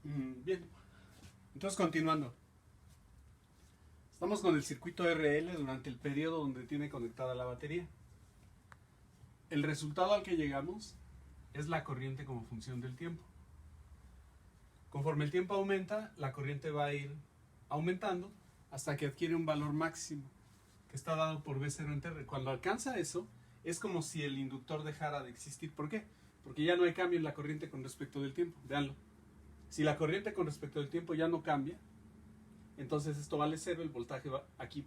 Bien, entonces continuando. Estamos con el circuito RL durante el periodo donde tiene conectada la batería. El resultado al que llegamos es la corriente como función del tiempo. Conforme el tiempo aumenta, la corriente va a ir aumentando hasta que adquiere un valor máximo, que está dado por V0 entre R. Cuando alcanza eso, es como si el inductor dejara de existir. ¿Por qué? Porque ya no hay cambio en la corriente con respecto del tiempo. Veanlo. Si la corriente con respecto del tiempo ya no cambia, entonces esto vale 0, el voltaje aquí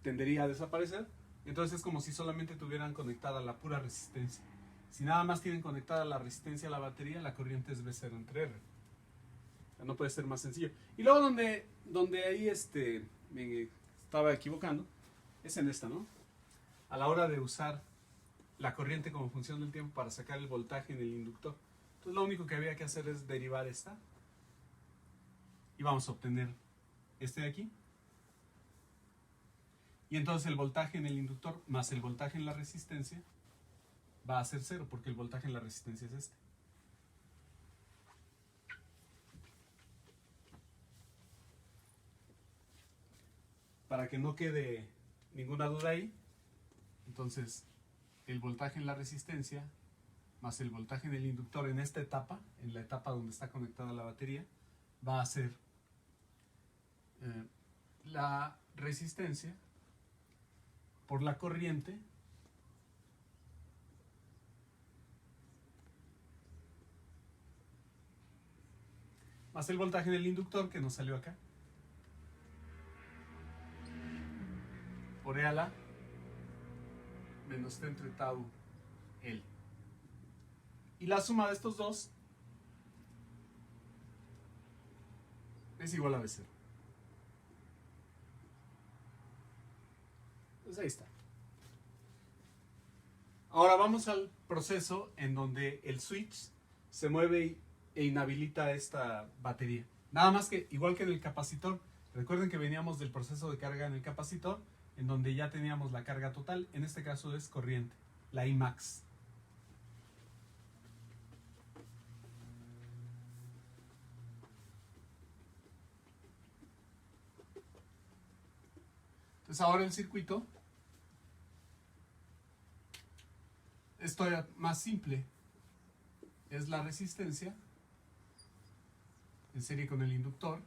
tendería a desaparecer. Entonces es como si solamente tuvieran conectada la pura resistencia. Si nada más tienen conectada la resistencia a la batería, la corriente es V0 entre R. O sea, no puede ser más sencillo. Y luego donde ahí me estaba equivocando, es en esta, ¿no? A la hora de usar la corriente como función del tiempo para sacar el voltaje en el inductor. Entonces lo único que había que hacer es derivar esta. Y vamos a obtener este de aquí. Y entonces el voltaje en el inductor más el voltaje en la resistencia va a ser 0, porque el voltaje en la resistencia es este. Para que no quede ninguna duda ahí, entonces el voltaje en la resistencia más el voltaje en el inductor en esta etapa, en la etapa donde está conectada la batería, va a ser la resistencia por la corriente más el voltaje en el inductor, que nos salió acá, por E a la menos T entre tau L. Y la suma de estos dos es igual a V0. Pues ahí está. Ahora vamos al proceso en donde el switch se mueve e inhabilita esta batería. Nada más que, igual que en el capacitor, recuerden que veníamos del proceso de carga en el capacitor, en donde ya teníamos la carga total, en este caso es corriente, la I max. Entonces ahora el circuito es todavía más simple. Es la resistencia en serie con el inductor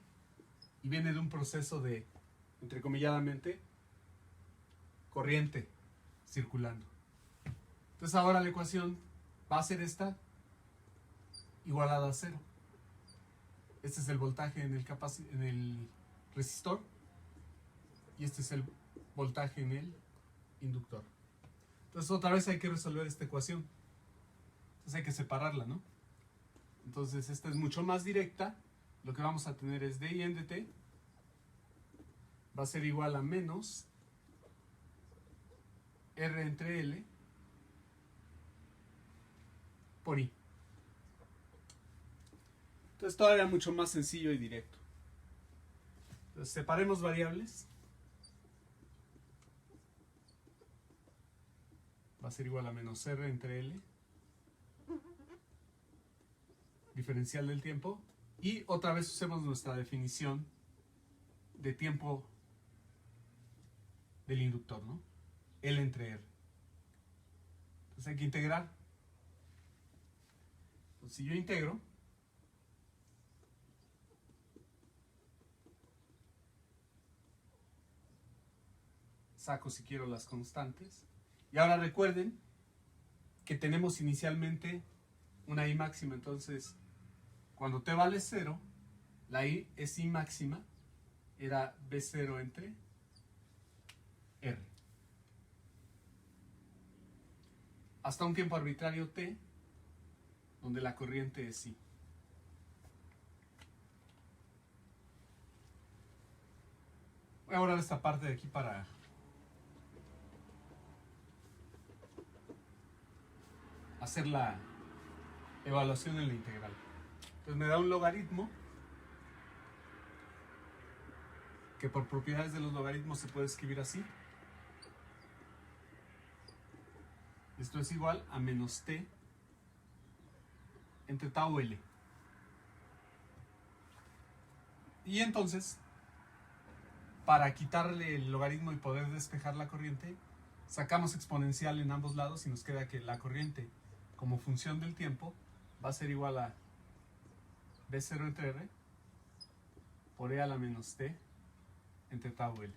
y viene de un proceso de, entrecomilladamente, corriente circulando. Entonces ahora la ecuación va a ser esta igualada a 0. Este es el voltaje en el resistor y este es el voltaje en el inductor. Entonces otra vez hay que resolver esta ecuación. Entonces hay que separarla, ¿no? Entonces esta es mucho más directa. Lo que vamos a tener es dI en dt va a ser igual a menos R entre L por I. Entonces todavía mucho más sencillo y directo. Entonces separemos variables. Va a ser igual a menos R entre L, diferencial del tiempo, y otra vez usemos nuestra definición de tiempo del inductor, ¿no? L entre R. Entonces hay que integrar. Entonces, si yo integro, saco si quiero las constantes. Y ahora recuerden que tenemos inicialmente una I máxima, entonces cuando t vale 0, la I es I máxima, era V0 entre R. Hasta un tiempo arbitrario t, donde la corriente es I. Voy a borrar esta parte de aquí para hacer la evaluación en la integral. Entonces me da un logaritmo que por propiedades de los logaritmos se puede escribir así. Esto es igual a menos t entre tau L. Y entonces, para quitarle el logaritmo y poder despejar la corriente, sacamos exponencial en ambos lados y nos queda que la corriente, como función del tiempo, va a ser igual a B0 entre R por E a la menos T entre tau L.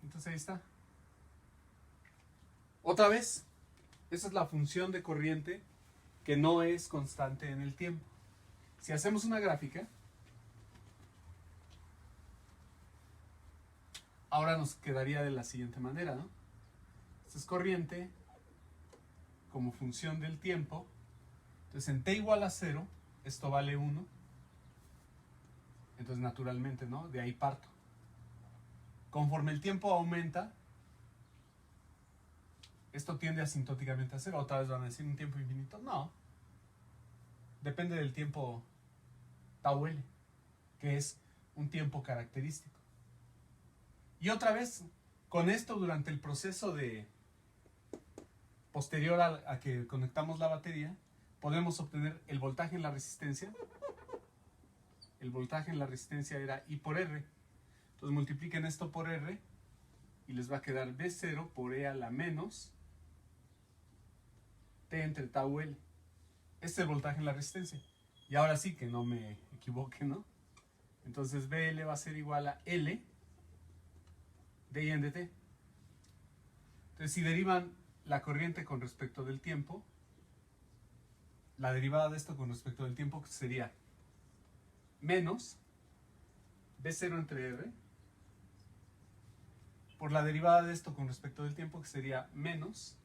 Entonces ahí está. Otra vez, esa es la función de corriente que no es constante en el tiempo. Si hacemos una gráfica, ahora nos quedaría de la siguiente manera, ¿no? Esta es corriente como función del tiempo. Entonces en t igual a 0, esto vale 1. Entonces naturalmente, ¿no? De ahí parto. Conforme el tiempo aumenta, esto tiende asintóticamente a 0. Otra vez van a decir un tiempo infinito. No. Depende del tiempo tau L, que es un tiempo característico. Y otra vez, con esto durante el proceso de posterior a que conectamos la batería, podemos obtener el voltaje en la resistencia. El voltaje en la resistencia era I por R. Entonces multipliquen esto por R y les va a quedar B0 por E a la menos T entre tau L. Este es el voltaje en la resistencia. Y ahora sí que no me equivoque, ¿no? Entonces BL va a ser igual a L de I en dt. Entonces si derivan la corriente con respecto del tiempo, la derivada de esto con respecto del tiempo sería menos B0 entre R por la derivada de esto con respecto del tiempo, que sería menos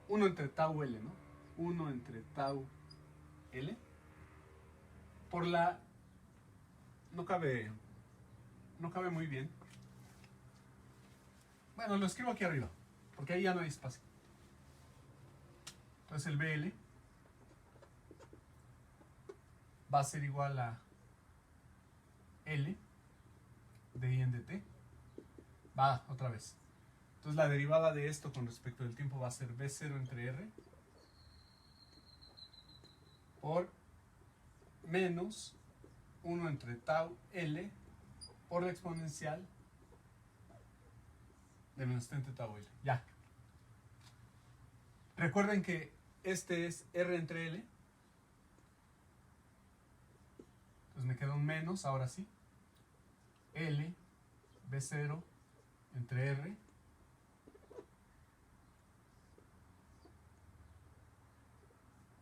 uno entre tau L, ¿no? 1 entre tau L por la... No cabe muy bien. Bueno, lo escribo aquí arriba, porque ahí ya no hay espacio. Entonces el BL va a ser igual a L de I en dt. Va, otra vez. Entonces la derivada de esto con respecto del tiempo va a ser B0 entre R por menos 1 entre tau L por la exponencial de menos T entre tau L. Ya. Recuerden que este es R entre L. Entonces me queda un menos, ahora sí. L, B0 entre R.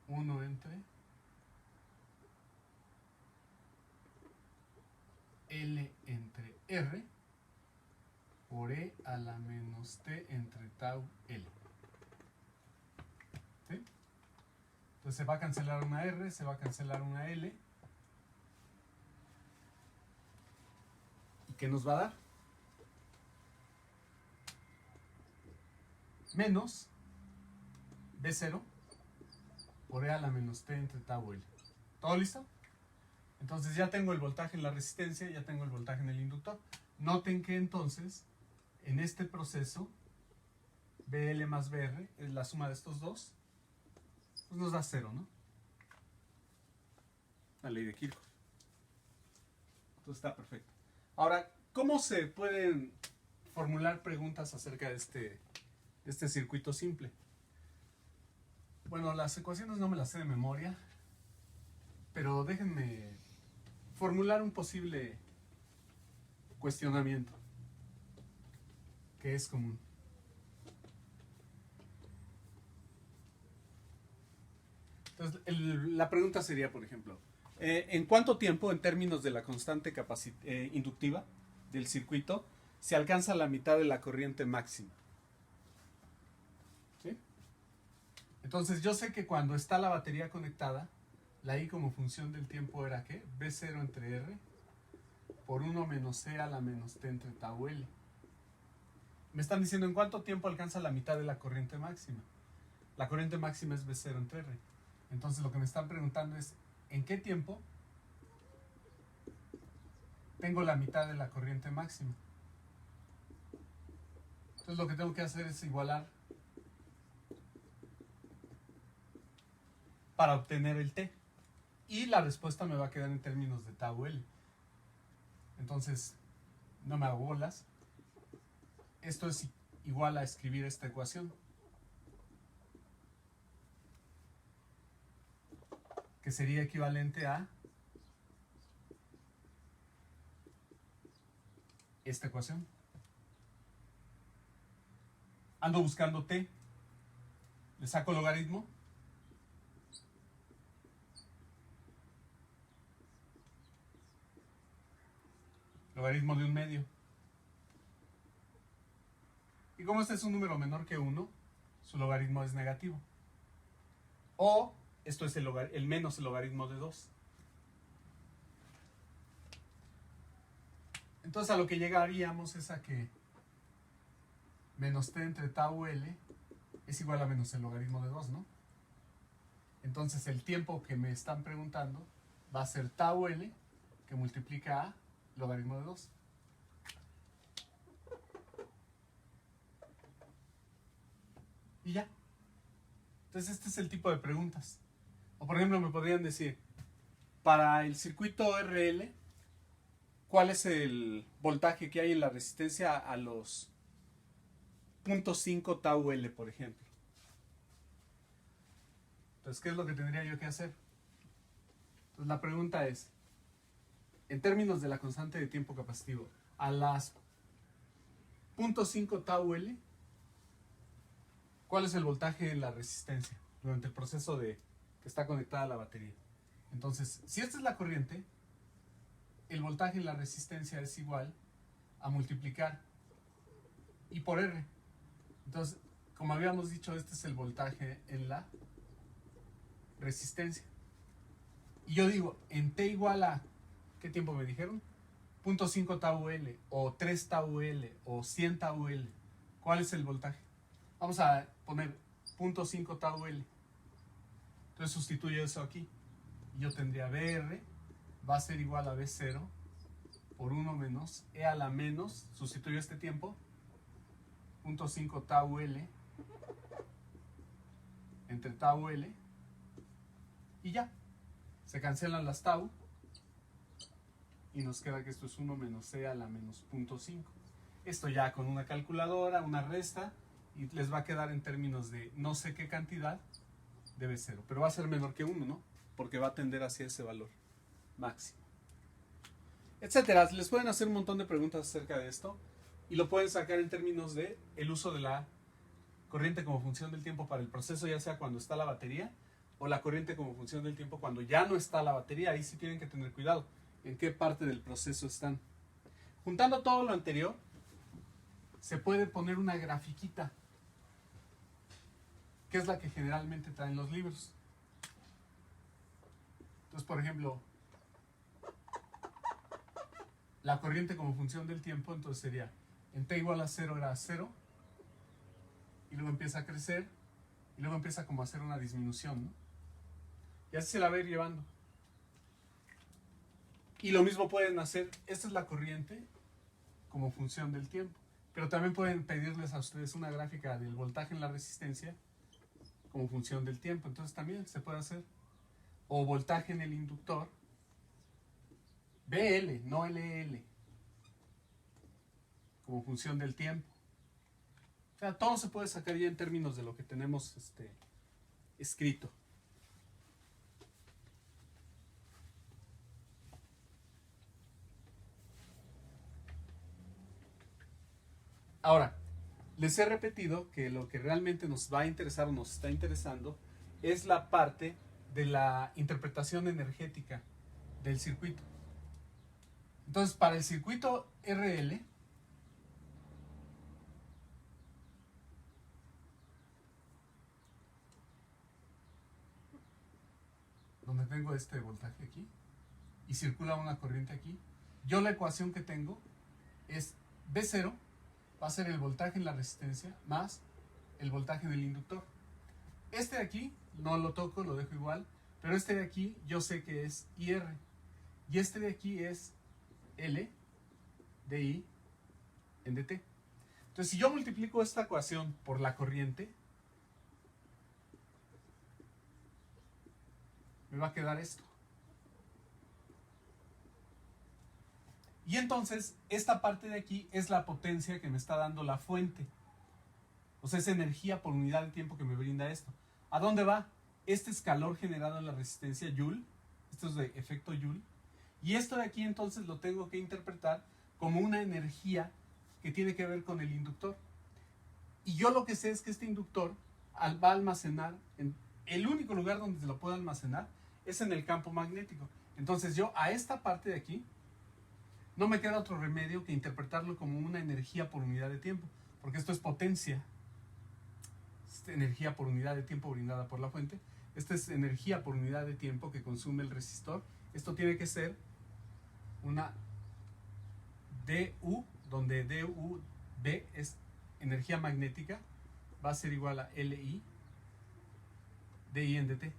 Uno entre L entre R por E a la menos T entre tau L. ¿Sí? Entonces se va a cancelar una R, se va a cancelar una L. ¿Y qué nos va a dar? Menos B0 por E a la menos T entre tau L. ¿Todo listo? Entonces ya tengo el voltaje en la resistencia, ya tengo el voltaje en el inductor. Noten que entonces, en este proceso, BL más BR, es la suma de estos dos, pues nos da 0, ¿no? La ley de Kirchhoff. Entonces está perfecto. Ahora, ¿cómo se pueden formular preguntas acerca de este circuito simple? Bueno, las ecuaciones no me las sé de memoria, pero déjenme formular un posible cuestionamiento que es común. Entonces, la pregunta sería, por ejemplo, ¿en cuánto tiempo, en términos de la constante inductiva del circuito, se alcanza la mitad de la corriente máxima? ¿Sí? Entonces, yo sé que cuando está la batería conectada, la I como función del tiempo era ¿qué? B0 entre R por 1 menos C a la menos T entre tau L. Me están diciendo en cuánto tiempo alcanza la mitad de la corriente máxima. La corriente máxima es B0 entre R. Entonces lo que me están preguntando es ¿en qué tiempo tengo la mitad de la corriente máxima? Entonces lo que tengo que hacer es igualar para obtener el t. Y la respuesta me va a quedar en términos de tau L. Entonces, no me hago bolas. Esto es igual a escribir esta ecuación, que sería equivalente a esta ecuación. Ando buscando t. Le saco logaritmo. Logaritmo de un medio. Y como este es un número menor que 1, su logaritmo es negativo. O esto es el menos el logaritmo de 2. Entonces a lo que llegaríamos es a que menos t entre tau L es igual a menos el logaritmo de 2, ¿no? Entonces el tiempo que me están preguntando va a ser tau L que multiplica a logaritmo de 2. Y ya. Entonces este es el tipo de preguntas. O por ejemplo me podrían decir, para el circuito RL, ¿cuál es el voltaje que hay en la resistencia a los 0.5 tau L, por ejemplo? Entonces, ¿qué es lo que tendría yo que hacer? Entonces la pregunta es, en términos de la constante de tiempo capacitivo, a las 0.5 tau L, ¿cuál es el voltaje en la resistencia durante el proceso que está conectada a la batería? Entonces, si esta es la corriente, el voltaje en la resistencia es igual a multiplicar I por R. Entonces, como habíamos dicho, este es el voltaje en la resistencia. Y yo digo, en T igual a, ¿qué tiempo me dijeron? 0.5 tau L, o 3 tau L, o 100 tau L. ¿Cuál es el voltaje? Vamos a poner 0.5 tau L. Entonces sustituyo eso aquí. Y yo tendría BR va a ser igual a B0 por 1 menos E a la menos, sustituyo este tiempo, 0.5 tau L entre tau L, y ya. Se cancelan las tau y nos queda que esto es 1 menos E a la menos 0.5. Esto ya con una calculadora, una resta, y les va a quedar en términos de no sé qué cantidad de B0, pero va a ser menor que 1, ¿no? Porque va a tender hacia ese valor máximo, etcétera. Les pueden hacer un montón de preguntas acerca de esto y lo pueden sacar en términos de el uso de la corriente como función del tiempo para el proceso, ya sea cuando está la batería, o la corriente como función del tiempo cuando ya no está la batería. Ahí sí tienen que tener cuidado en qué parte del proceso están. Juntando todo lo anterior, se puede poner una grafiquita, que es la que generalmente traen los libros. Entonces, por ejemplo, la corriente como función del tiempo, entonces sería en t igual a 0 era 0, y luego empieza a crecer, y luego empieza como a hacer una disminución, ¿no? Y así se la va a ir llevando. Y lo mismo pueden hacer, esta es la corriente como función del tiempo, pero también pueden pedirles a ustedes una gráfica del voltaje en la resistencia como función del tiempo, entonces también se puede hacer. O voltaje en el inductor, BL, no LL, como función del tiempo. O sea, todo se puede sacar ya en términos de lo que tenemos escrito. Ahora, les he repetido que lo que realmente nos va a interesar o nos está interesando es la parte de la interpretación energética del circuito. Entonces, para el circuito RL, donde tengo este voltaje aquí, y circula una corriente aquí, yo la ecuación que tengo es B0 va a ser el voltaje en la resistencia más el voltaje en el inductor. Este de aquí no lo toco, lo dejo igual, pero este de aquí yo sé que es IR, y este de aquí es L de I en dt. Entonces, si yo multiplico esta ecuación por la corriente, me va a quedar esto. Y entonces, esta parte de aquí es la potencia que me está dando la fuente. O sea, es energía por unidad de tiempo que me brinda esto. ¿A dónde va? Este es calor generado en la resistencia Joule. Esto es de efecto Joule. Y esto de aquí entonces lo tengo que interpretar como una energía que tiene que ver con el inductor. Y yo lo que sé es que este inductor va a almacenar, el único lugar donde se lo puedo almacenar es en el campo magnético. Entonces yo a esta parte de aquí no me queda otro remedio que interpretarlo como una energía por unidad de tiempo, porque esto es potencia, es energía por unidad de tiempo brindada por la fuente. Esta es energía por unidad de tiempo que consume el resistor. Esto tiene que ser una DU, donde DUB es energía magnética, va a ser igual a LI DI en DT.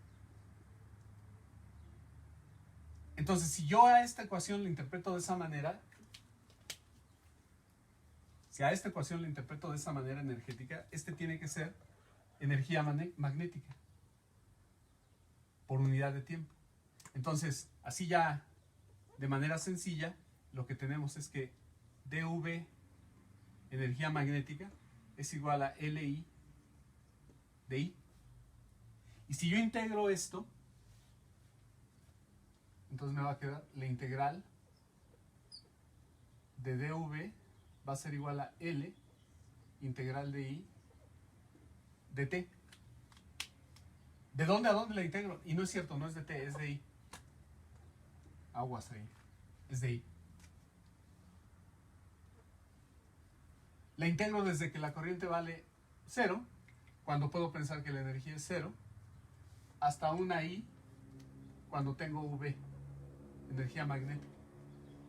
Entonces, si yo a esta ecuación la interpreto de esa manera, energética, este tiene que ser energía magnética por unidad de tiempo. Entonces, así ya de manera sencilla, lo que tenemos es que dV, energía magnética, es igual a LI DI. Y si yo integro esto, entonces me va a quedar la integral de dV va a ser igual a L integral de I de T. ¿De dónde a dónde la integro? Y no es cierto, no es de T, es de I. Aguas ahí. Es de I. La integro desde que la corriente vale 0, cuando puedo pensar que la energía es 0, hasta una I cuando tengo V, energía magnética.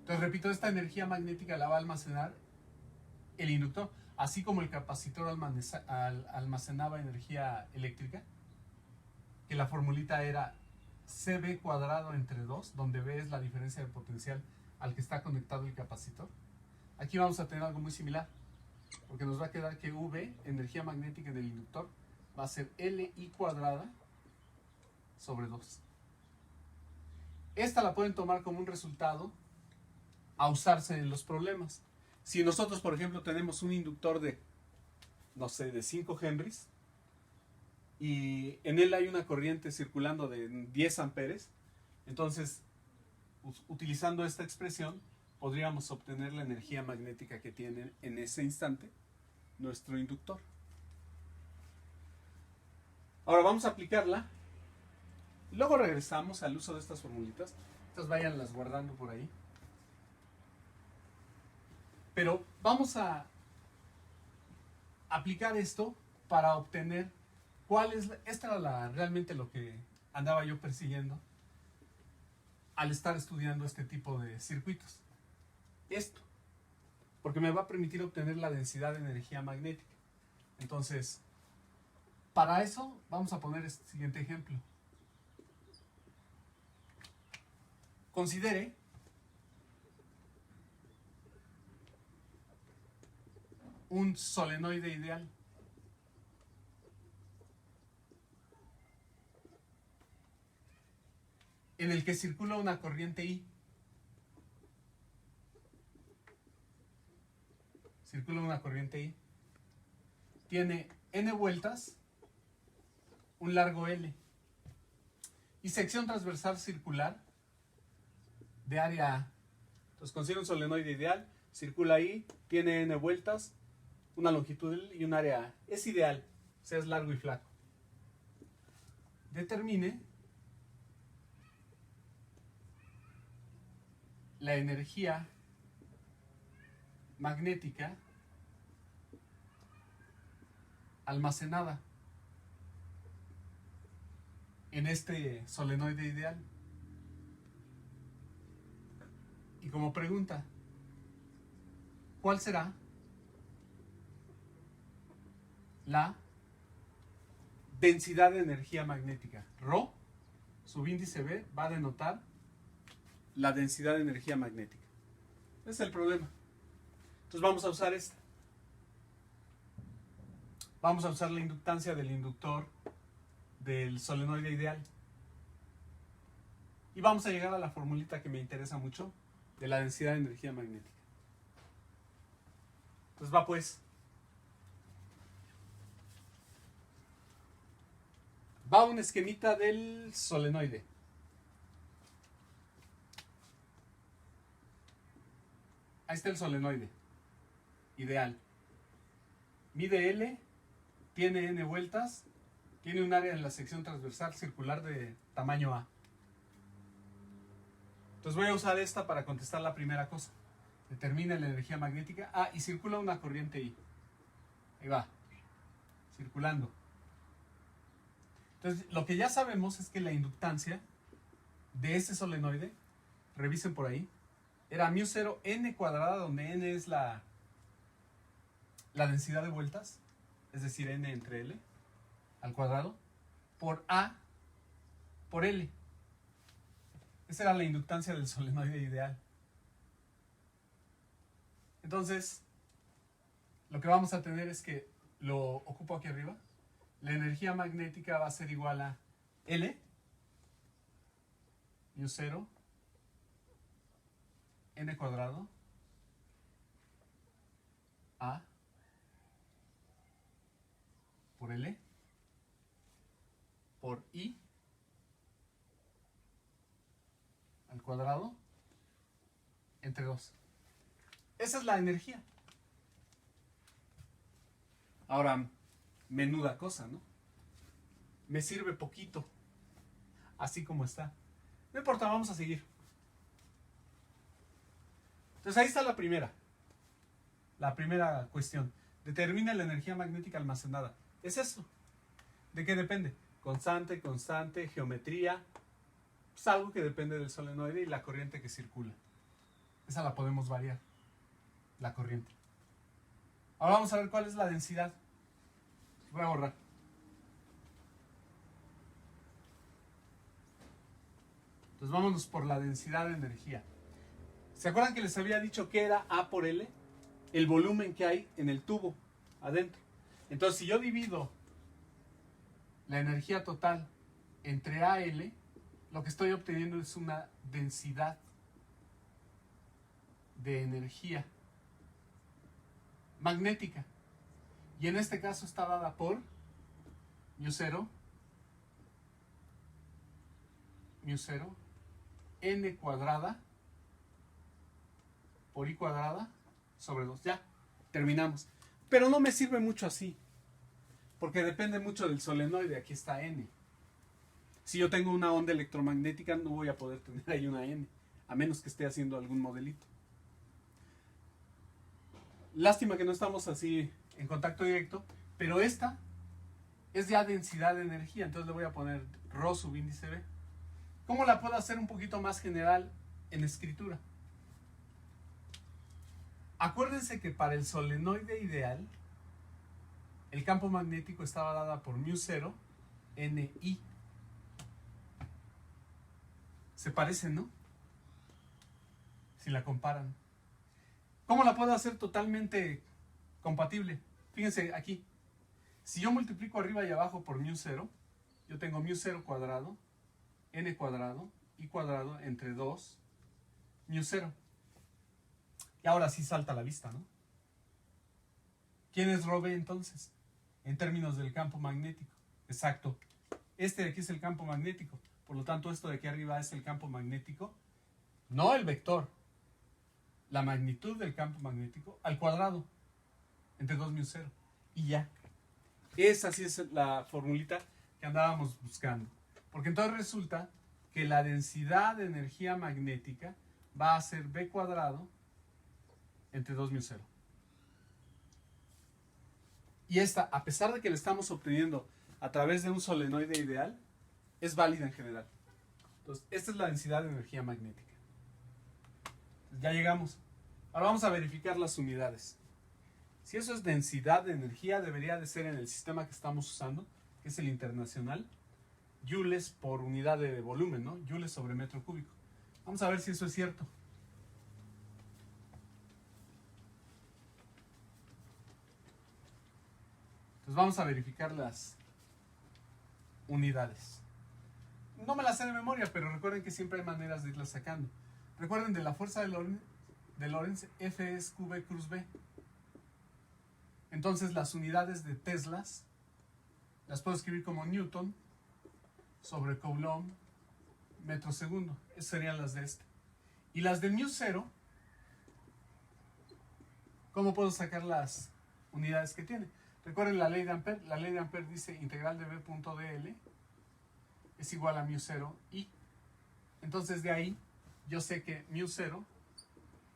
Entonces, repito, esta energía magnética la va a almacenar el inductor, así como el capacitor almacenaba energía eléctrica, que la formulita era CB cuadrado entre 2, donde B es la diferencia de potencial al que está conectado el capacitor. Aquí vamos a tener algo muy similar, porque nos va a quedar que V, energía magnética del inductor, va a ser LI cuadrada sobre 2. Esta la pueden tomar como un resultado a usarse en los problemas. Si nosotros, por ejemplo, tenemos un inductor de, no sé, de 5 henries, y en él hay una corriente circulando de 10 amperes, entonces, utilizando esta expresión, podríamos obtener la energía magnética que tiene en ese instante nuestro inductor. Ahora vamos a aplicarla. Luego regresamos al uso de estas formulitas. Estas váyanlas guardando por ahí. Pero vamos a aplicar esto para obtener cuál es. Esta era realmente lo que andaba yo persiguiendo al estar estudiando este tipo de circuitos. Esto, porque me va a permitir obtener la densidad de energía magnética. Entonces, para eso vamos a poner este siguiente ejemplo. Considere un solenoide ideal. En el que circula una corriente I. Circula una corriente I. Tiene N vueltas, un largo L. Y sección transversal circular de área A. Entonces considero un solenoide ideal, circula ahí, tiene N vueltas, una longitud L y un área A. Es ideal, o sea, es largo y flaco. Determine la energía magnética almacenada en este solenoide ideal. Y como pregunta, ¿cuál será la densidad de energía magnética? Rho, subíndice B, va a denotar la densidad de energía magnética. Ese es el problema. Entonces vamos a usar esta. Vamos a usar la inductancia del inductor del solenoide ideal. Y vamos a llegar a la formulita que me interesa mucho de la densidad de energía magnética. Entonces va pues. Va un esquemita del solenoide. Ahí está el solenoide. Ideal. Mide L, tiene N vueltas, tiene un área en la sección transversal circular de tamaño A. Entonces voy a usar esta para contestar la primera cosa. Determina la energía magnética. Ah, y circula una corriente I. Ahí va. Circulando. Entonces, lo que ya sabemos es que la inductancia de ese solenoide, revisen por ahí, era μ0 n cuadrada, donde n es la densidad de vueltas, es decir, n entre L al cuadrado, por A por L. Esa era la inductancia del solenoide ideal. Entonces, lo que vamos a tener es que, lo ocupo aquí arriba, la energía magnética va a ser igual a L, μ0, n cuadrado, A por L, por I al cuadrado, entre 2. Esa es la energía. Ahora, menuda cosa, ¿no? Me sirve poquito, así como está. No importa, vamos a seguir. Entonces ahí está la primera cuestión. Determina la energía magnética almacenada. Es eso. ¿De qué depende? Constante, geometría. Es algo que depende del solenoide y la corriente que circula. Esa la podemos variar, la corriente. Ahora vamos a ver cuál es la densidad. Voy a borrar. Entonces vámonos por la densidad de energía. ¿Se acuerdan que les había dicho que era A por L? El volumen que hay en el tubo adentro. Entonces, si yo divido la energía total entre AL, lo que estoy obteniendo es una densidad de energía magnética. Y en este caso está dada por μ0, n cuadrada por I cuadrada sobre 2. Ya, terminamos. Pero no me sirve mucho así, porque depende mucho del solenoide. Aquí está N. Si yo tengo una onda electromagnética, no voy a poder tener ahí una N, a menos que esté haciendo algún modelito. Lástima que no estamos así en contacto directo, pero esta es ya densidad de energía, entonces le voy a poner ρ subíndice B. ¿Cómo la puedo hacer un poquito más general en escritura? Acuérdense que para el solenoide ideal, el campo magnético estaba dada por μ0 NI. Se parecen, ¿no? Si la comparan. ¿Cómo la puedo hacer totalmente compatible? Fíjense aquí. Si yo multiplico arriba y abajo por μ0, yo tengo μ0 cuadrado, n cuadrado, i cuadrado entre 2, μ0. Y ahora sí salta a la vista, ¿no? ¿Quién es ρ B entonces? En términos del campo magnético. Exacto. Este de aquí es el campo magnético. Por lo tanto, esto de aquí arriba es el campo magnético. No el vector. La magnitud del campo magnético al cuadrado. Entre 2 μ0. Y ya. Esa sí es la formulita que andábamos buscando. Porque entonces resulta que la densidad de energía magnética va a ser B cuadrado entre 2 μ0. Y esta, a pesar de que la estamos obteniendo a través de un solenoide ideal, es válida en general. Entonces, esta es la densidad de energía magnética. Entonces, ya llegamos. Ahora vamos a verificar las unidades. Si eso es densidad de energía, debería de ser en el sistema que estamos usando, que es el internacional, joules por unidad de volumen, ¿no? Joules sobre metro cúbico. Vamos a ver si eso es cierto. Entonces vamos a verificar las unidades. no me las sé de memoria, pero recuerden que siempre hay maneras de irlas sacando. Recuerden de la fuerza de Lorentz, F es QB cruz B. Entonces las unidades de teslas las puedo escribir como Newton sobre Coulomb metro segundo. Esas serían las de este. Y las de μ0, ¿cómo puedo sacar las unidades que tiene? Recuerden la ley de Ampère. La ley de Ampère dice integral de B punto dl es igual a μ0 i. Entonces de ahí yo sé que μ0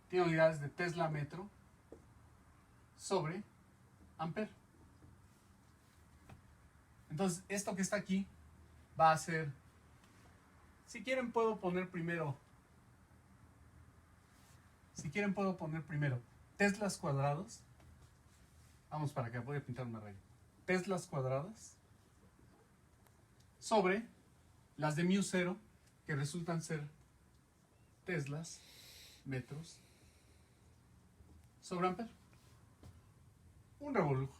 tiene unidades de Tesla metro sobre Ampère. Entonces esto que está aquí va a ser, si quieren puedo poner primero teslas cuadrados. Vamos para acá, voy a pintar una raya. Teslas cuadradas sobre las de μ0, que resultan ser teslas metros sobre Ampère. Un revolujo.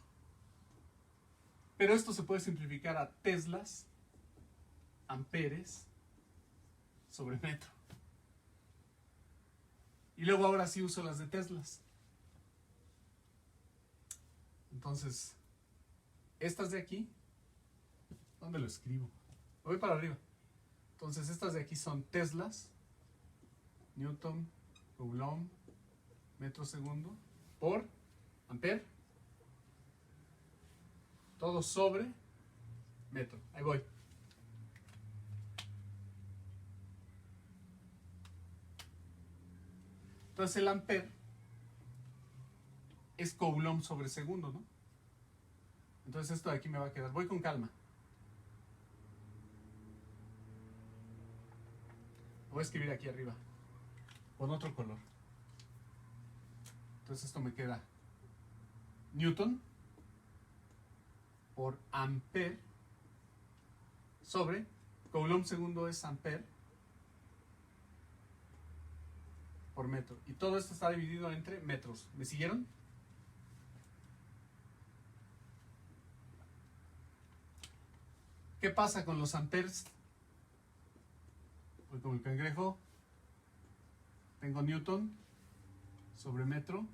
Pero esto se puede simplificar a teslas amperes sobre metro. Y luego ahora sí uso las de teslas. Entonces, estas de aquí, ¿dónde lo escribo? Voy para arriba. Entonces, estas de aquí son teslas, Newton, Coulomb, metro segundo, por Ampère, todo sobre metro. Ahí voy. Entonces el Ampère es Coulomb sobre segundo, ¿no? Entonces esto de aquí me va a quedar. Voy con calma. Lo voy a escribir aquí arriba con otro color. Entonces esto me queda Newton por Ampère sobre Coulomb segundo es Ampère por metro. Y todo esto está dividido entre metros. ¿Me siguieron? ¿Qué pasa con los amperes? Pues como el cangrejo, tengo Newton sobre metro.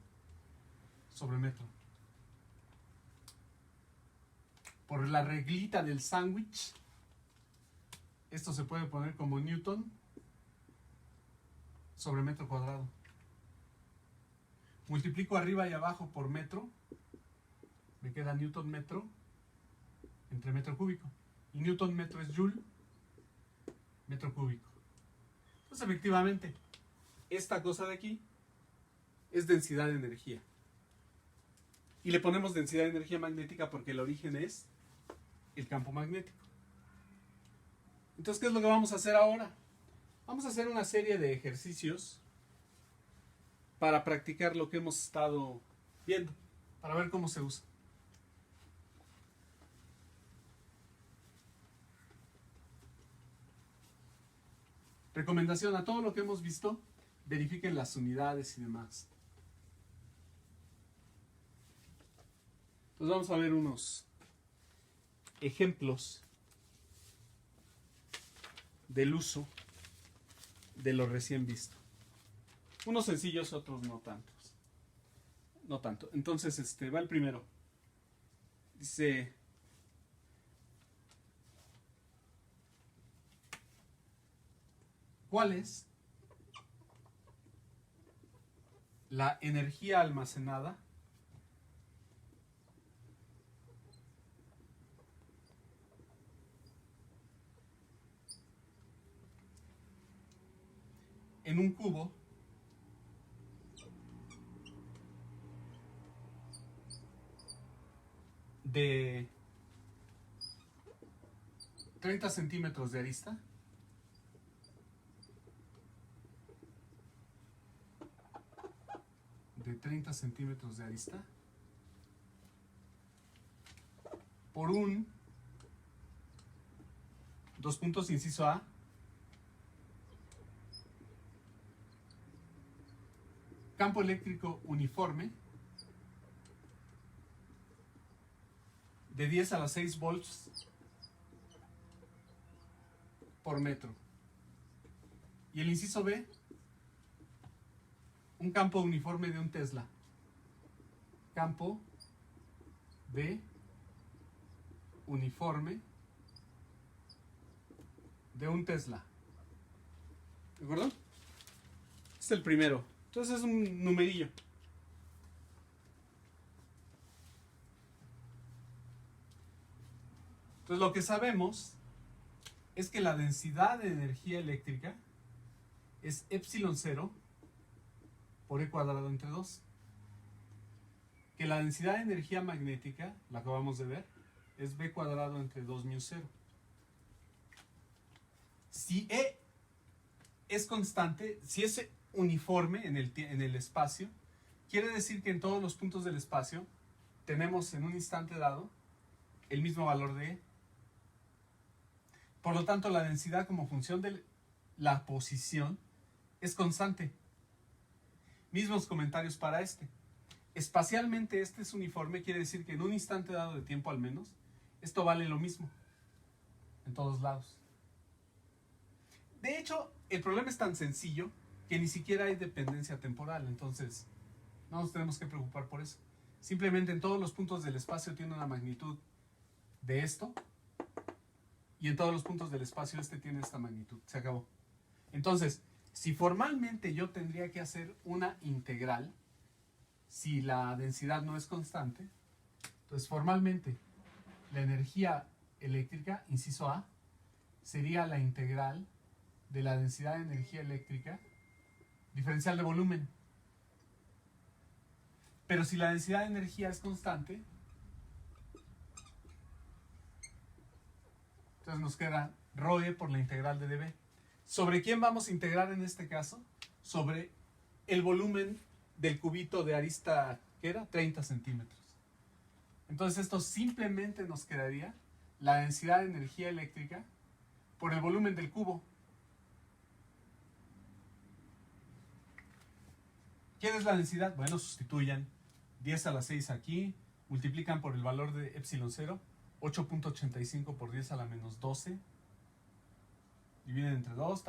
Por la reglita del sándwich, esto se puede poner como Newton sobre metro cuadrado. Multiplico arriba y abajo por metro, me queda Newton metro entre metro cúbico. Y Newton metro es Joule metro cúbico. Entonces efectivamente, esta cosa de aquí es densidad de energía. Y le ponemos densidad de energía magnética porque el origen es el campo magnético. Entonces, ¿qué es lo que vamos a hacer ahora? Vamos a hacer una serie de ejercicios para practicar lo que hemos estado viendo, para ver cómo se usa. Recomendación: a todo lo que hemos visto, verifiquen las unidades y demás. Entonces vamos a ver unos ejemplos del uso de lo recién visto. Unos sencillos, otros no tantos. No tanto. Entonces, va el primero. Dice: ¿cuál es la energía almacenada en un cubo de 30 centímetros de arista por un, dos puntos, inciso A, campo eléctrico uniforme de 10 a la 6 volts por metro. Y el inciso B, un campo uniforme de un Tesla. Campo de uniforme de un Tesla. ¿De acuerdo? Este es el primero. Entonces es un numerillo. Entonces lo que sabemos es que la densidad de energía eléctrica es epsilon 0 por E cuadrado entre 2. Que la densidad de energía magnética, la acabamos de ver, es B cuadrado entre 2 mu 0. Si E es constante, si es uniforme en el espacio, quiere decir que en todos los puntos del espacio tenemos en un instante dado el mismo valor de E. Por lo tanto, la densidad como función de la posición es constante. Mismos comentarios para este. Espacialmente este es uniforme, quiere decir que en un instante dado de tiempo al menos, esto vale lo mismo en todos lados. De hecho, el problema es tan sencillo que ni siquiera hay dependencia temporal, entonces no nos tenemos que preocupar por eso. Simplemente en todos los puntos del espacio tiene una magnitud de esto, y en todos los puntos del espacio este tiene esta magnitud. Se acabó. Entonces, si formalmente yo tendría que hacer una integral, si la densidad no es constante, entonces formalmente la energía eléctrica, inciso A, sería la integral de la densidad de energía eléctrica diferencial de volumen. Pero si la densidad de energía es constante, entonces nos queda ρe por la integral de dB. ¿Sobre quién vamos a integrar en este caso? Sobre el volumen del cubito de arista, ¿qué era? 30 centímetros. Entonces esto simplemente nos quedaría la densidad de energía eléctrica por el volumen del cubo. ¿Quién es la densidad? Bueno, sustituyan 10 a la 6 aquí, multiplican por el valor de epsilon 0, 8.85 por 10 a la menos 12, dividen entre 2,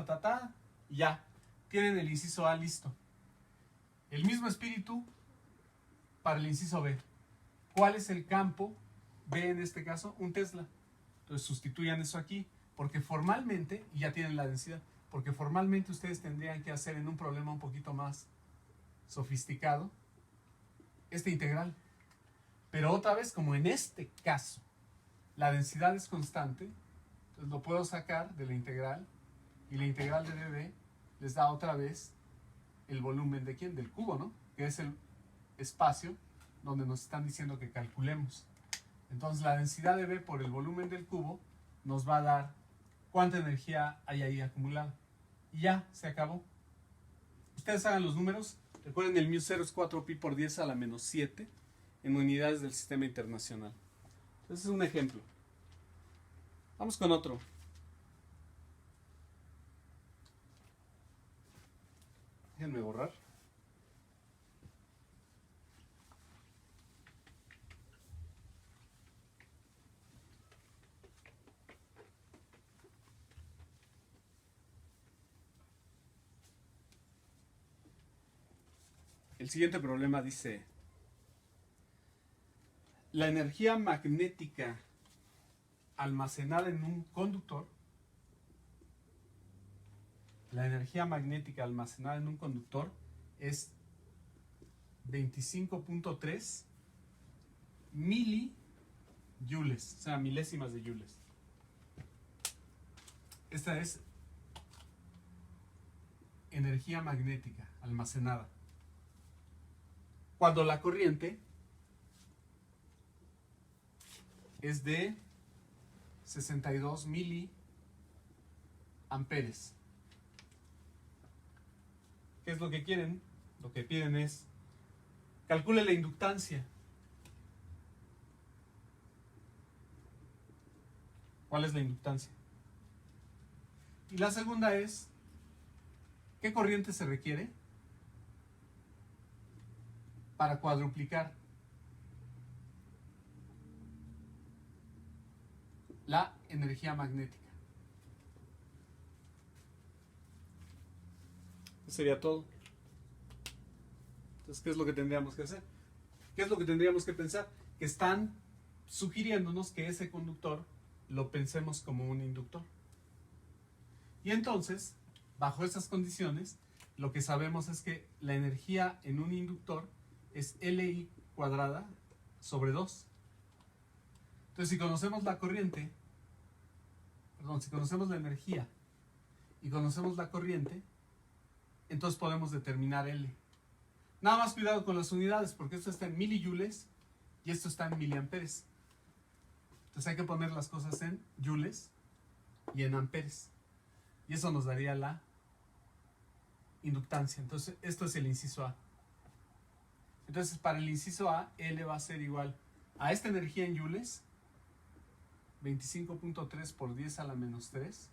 y ya, tienen el inciso A listo. El mismo espíritu para el inciso B. ¿Cuál es el campo B en este caso? Un Tesla. Entonces sustituyan eso aquí, porque formalmente, y ya tienen la densidad, porque formalmente ustedes tendrían que hacer en un problema un poquito más sofisticado esta integral. Pero otra vez, como en este caso la densidad es constante, entonces lo puedo sacar de la integral, y la integral de dB les da otra vez el volumen de ¿quién? Del cubo, ¿no? Que es el espacio donde nos están diciendo que calculemos. Entonces la densidad de B por el volumen del cubo nos va a dar cuánta energía hay ahí acumulada. Y ya, se acabó. Ustedes hagan los números. Recuerden, el μ0 es 4pi por 10 a la menos 7 en unidades del sistema internacional. Ese es un ejemplo. Vamos con otro. Déjenme borrar. El siguiente problema dice: la energía magnética almacenada en un conductor, es 25.3 milijoules, o sea, milésimas de joules. Esta es energía magnética almacenada. Cuando la corriente es de 62 miliamperes. ¿Qué es lo que quieren? Lo que piden es: calcule la inductancia. ¿Cuál es la inductancia? Y la segunda es: ¿qué corriente se requiere para cuadruplicar la energía magnética? Sería todo. Entonces, ¿qué es lo que tendríamos que hacer? ¿Qué es lo que tendríamos que pensar? Que están sugiriéndonos que ese conductor lo pensemos como un inductor. Y entonces, bajo esas condiciones, lo que sabemos es que la energía en un inductor es Li cuadrada sobre 2. Entonces, si conocemos la corriente, si conocemos la energía y conocemos la corriente, entonces podemos determinar L. Nada más cuidado con las unidades, porque esto está en milijoules y esto está en miliamperes. Entonces hay que poner las cosas en joules y en amperes. Y eso nos daría la inductancia. Entonces esto es el inciso A. Entonces para el inciso A, L va a ser igual a esta energía en joules, 25.3 por 10 a la menos 3,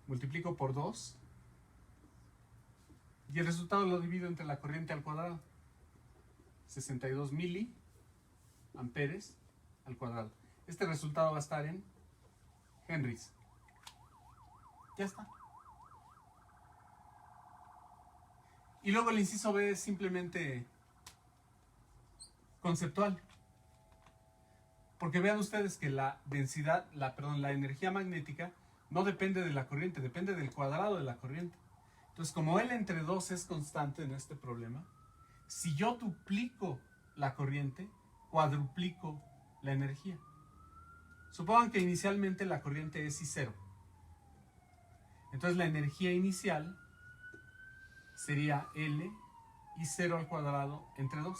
multiplico por 2, y el resultado lo divido entre la corriente al cuadrado, 62 miliamperes al cuadrado. Este resultado va a estar en henries. Ya está. Y luego el inciso B es simplemente conceptual. Porque vean ustedes que la densidad, la energía magnética no depende de la corriente, depende del cuadrado de la corriente. Entonces, como L entre 2 es constante en este problema, si yo duplico la corriente, cuadruplico la energía. Supongan que inicialmente la corriente es I0. Entonces la energía inicial sería L I0 al cuadrado entre 2.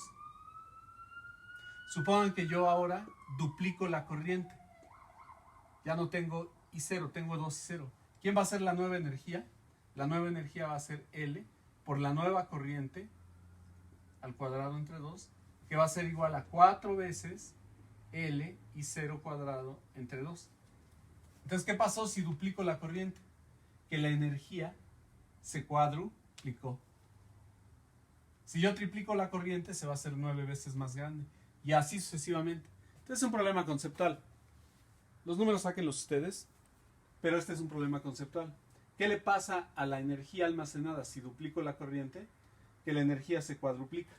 Supongan que yo ahora duplico la corriente. Ya no tengo I0, tengo 2I0. ¿Quién va a ser la nueva energía? La nueva energía va a ser L por la nueva corriente al cuadrado entre 2, que va a ser igual a 4 veces L I0 cuadrado entre 2. Entonces, ¿qué pasó si duplico la corriente? Que la energía se cuadruplicó. Si yo triplico la corriente, se va a hacer 9 veces más grande. Y así sucesivamente. Entonces es un problema conceptual. Los números sáquenlos ustedes, pero este es un problema conceptual. ¿Qué le pasa a la energía almacenada si duplico la corriente? Que la energía se cuadruplica.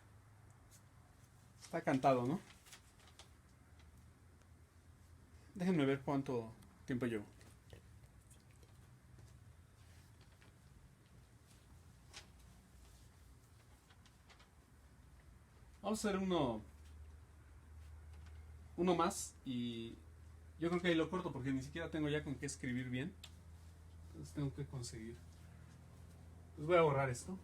Está cantado, ¿no? Déjenme ver cuánto tiempo llevo. Vamos a hacer uno más y yo creo que ahí lo corto porque ni siquiera tengo ya con qué escribir bien. Entonces tengo que conseguir. Pues voy a borrar esto.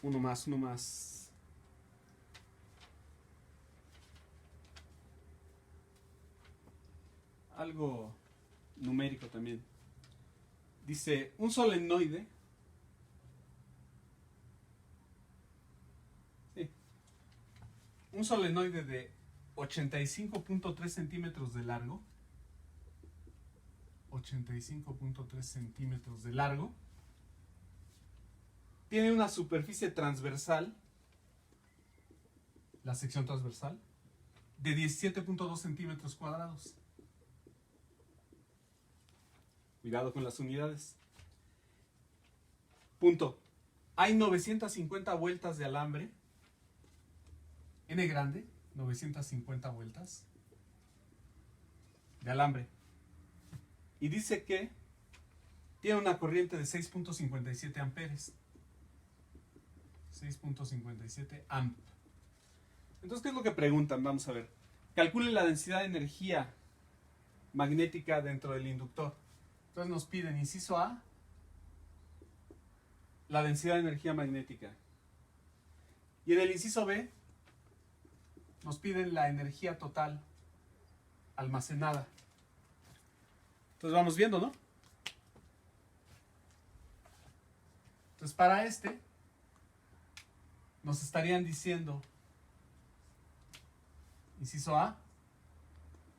Uno más. Algo numérico también. Dice, un solenoide. Sí. Un solenoide de 85.3 centímetros de largo. 85.3 centímetros de largo. Tiene una superficie transversal, la sección transversal, de 17.2 centímetros cuadrados. Cuidado con las unidades. Punto. Hay 950 vueltas de alambre. N grande, 950 vueltas de alambre. Y dice que tiene una corriente de 6.57 amperes. 6.57 amp. Entonces, ¿qué es lo que preguntan? Vamos a ver. Calcule la densidad de energía magnética dentro del inductor. Entonces nos piden, inciso A, la densidad de energía magnética. Y en el inciso B, nos piden la energía total almacenada. Entonces vamos viendo, ¿no? Entonces para este, nos estarían diciendo, inciso A,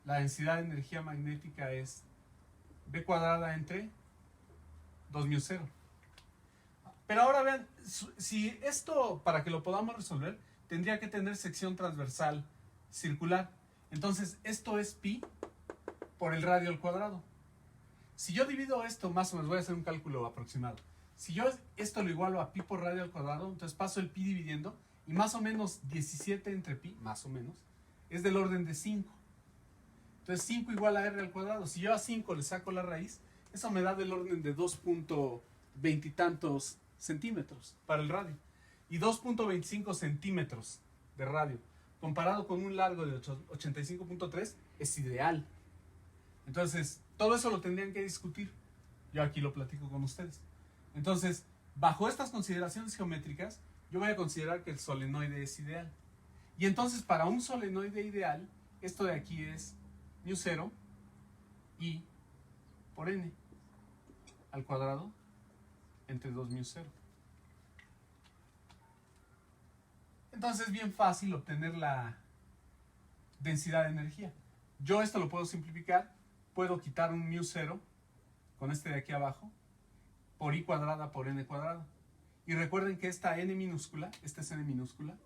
la densidad de energía magnética es B cuadrada entre 2μ0. Pero ahora vean, si esto, para que lo podamos resolver, tendría que tener sección transversal circular. Entonces, esto es pi por el radio al cuadrado. Si yo divido esto más o menos, voy a hacer un cálculo aproximado. Si yo esto lo igualo a pi por radio al cuadrado, entonces paso el pi dividiendo y más o menos 17 entre pi, más o menos, es del orden de 5. Entonces 5 igual a r al cuadrado. Si yo a 5 le saco la raíz, eso me da del orden de 2.20 y tantos centímetros para el radio. Y 2.25 centímetros de radio, comparado con un largo de 85.3, es ideal. Entonces, todo eso lo tendrían que discutir. Yo aquí lo platico con ustedes. Entonces, bajo estas consideraciones geométricas, yo voy a considerar que el solenoide es ideal. Y entonces, para un solenoide ideal, esto de aquí es μ0 I por n al cuadrado entre 2μ0. Entonces es bien fácil obtener la densidad de energía. Yo esto lo puedo simplificar. Puedo quitar un μ0 con este de aquí abajo por I cuadrada por n cuadrado. Y recuerden que esta n minúscula, esta es n minúscula,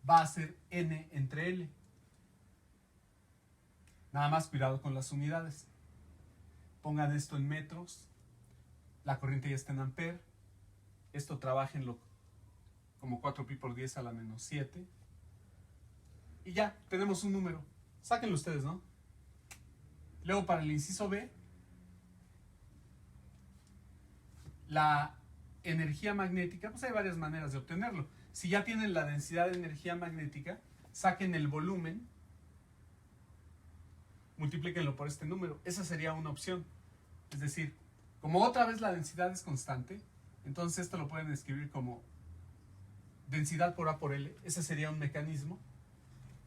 va a ser n entre L. Nada más cuidado con las unidades. Pongan esto en metros. La corriente ya está en amper. Esto trabajenlo como 4pi por 10 a la menos 7. Y ya, tenemos un número. Sáquenlo ustedes, ¿no? Luego para el inciso B, la energía magnética, pues hay varias maneras de obtenerlo. Si ya tienen la densidad de energía magnética, saquen el volumen, multiplíquenlo por este número. Esa sería una opción. Es decir, como otra vez la densidad es constante, entonces esto lo pueden escribir como densidad por A por L. Ese sería un mecanismo.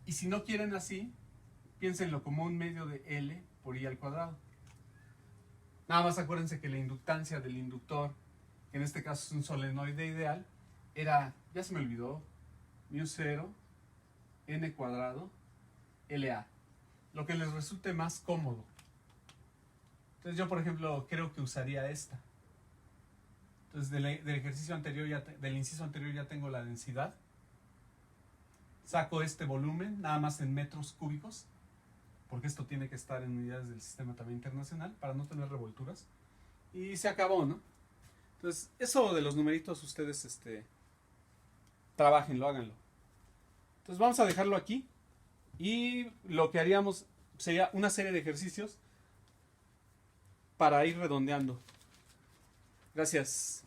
Y si no quieren así, piénsenlo como un medio de L por I al cuadrado. Nada más acuérdense que la inductancia del inductor, que en este caso es un solenoide ideal, era, ya se me olvidó, μ0 n cuadrado LA. Lo que les resulte más cómodo. Entonces yo, por ejemplo, creo que usaría esta. Entonces del ejercicio anterior, del inciso anterior ya tengo la densidad. Saco este volumen, nada más en metros cúbicos, porque esto tiene que estar en unidades del sistema también internacional, para no tener revolturas. Y se acabó, ¿no? Entonces, eso de los numeritos ustedes, trabajenlo, háganlo. Entonces vamos a dejarlo aquí. Y lo que haríamos sería una serie de ejercicios para ir redondeando. Gracias.